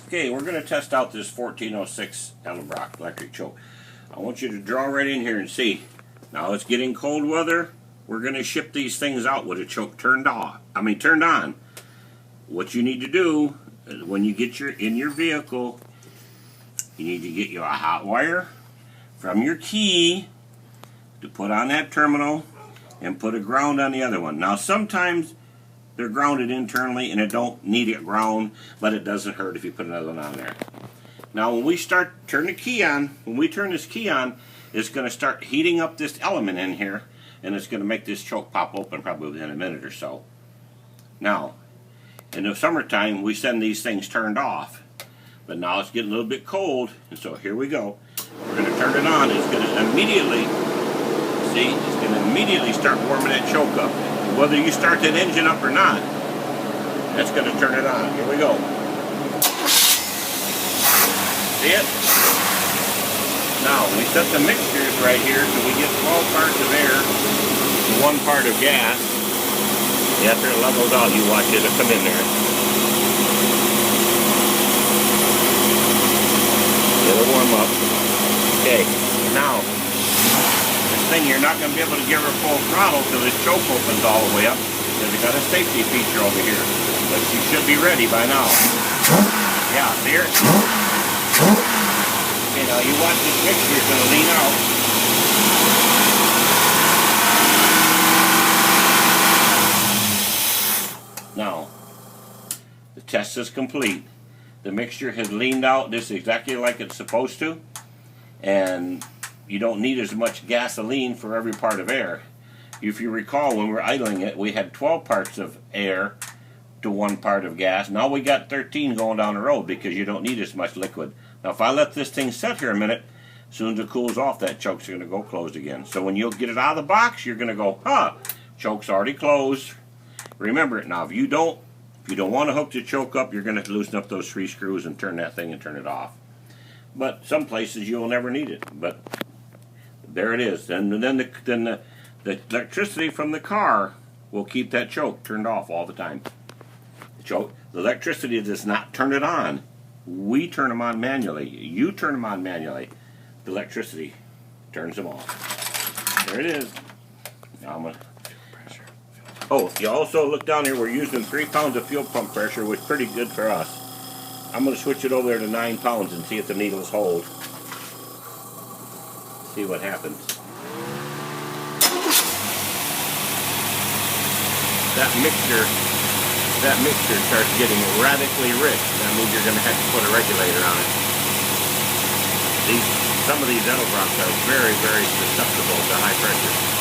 Okay, we're going to test out this 1406 Edelbrock electric choke. I want you to draw right in here and see. Now it's getting cold weather. We're going to ship these things out with a choke turned on. What you need to do is when you get in your vehicle, you need to get you a hot wire from your key to put on that terminal and put a ground on the other one. Now sometimes they're grounded internally and it don't need it ground, but it doesn't hurt if you put another one on there. Now when we turn the key on, when we turn this key on, it's going to start heating up this element in here, and it's going to make this choke pop open probably within a minute or so. Now, in the summertime, we send these things turned off, but now it's getting a little bit cold, and so here we go. We're going to turn it on. It's going to immediately, see, it's going to immediately start warming that choke up. Whether you start that engine up or not, that's going to turn it on. Here we go. See it? Now, we set the mixtures right here so we get 12 parts of air and 1 part of gas. After it levels out, you watch it come in there. It'll warm up. Okay, now, this thing you're not going to be able to give her full throttle till this choke opens all the way up, because it got a safety feature over here. But you should be ready by now. Yeah, see her? Okay, now you watch this mixture, it's going to lean out. Now, the test is complete. The mixture has leaned out just exactly like it's supposed to, and you don't need as much gasoline for every part of air. If you recall, when we were idling it, we had 12 parts of air to 1 part of gas. Now we got 13 going down the road because you don't need as much liquid. Now if I let this thing sit here a minute, as soon as it cools off, that choke's going to go closed again. So when you'll get it out of the box, you're going to go, choke's already closed. Remember it now. If you don't want to hook the choke up, you're going to loosen up those 3 screws and turn that thing and turn it off. But some places you'll never need it. But there it is. And then the electricity from the car will keep that choke turned off all the time. The electricity does not turn it on. We turn them on manually. You turn them on manually. The electricity turns them off. There it is. Now I'm gonna. Oh, you also look down here. We're using 3 pounds of fuel pump pressure, which is pretty good for us. I'm going to switch it over there to 9 pounds and see if the needles hold. See what happens. That mixture starts getting radically rich. That means you're going to have to put a regulator on it. Some of these Edelbrocks are very, very susceptible to high pressure.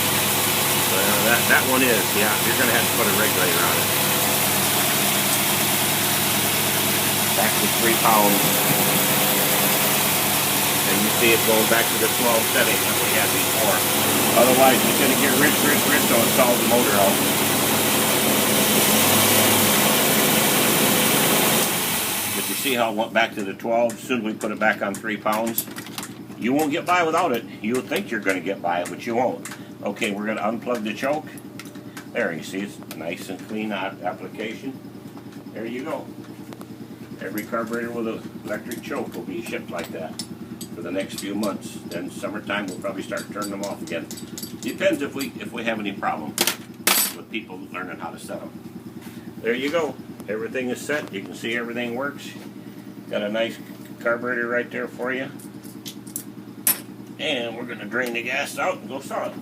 That one is, yeah, you're going to have to put a regulator on it. Back to 3 pounds. And you see it going back to the 12 setting that we had before. Otherwise, it's going to get rich, so it stalls the motor out. But you see how it went back to the 12 as soon as we put it back on 3 pounds? You won't get by without it. You'll think you're going to get by it, but you won't. Okay, we're going to unplug the choke. There, you see it's nice and clean application. There you go. Every carburetor with an electric choke will be shipped like that for the next few months. Then summertime we'll probably start turning them off again. Depends if we have any problem with people learning how to set them. There you go. Everything is set. You can see everything works. Got a nice carburetor right there for you. And we're going to drain the gas out and go saw it.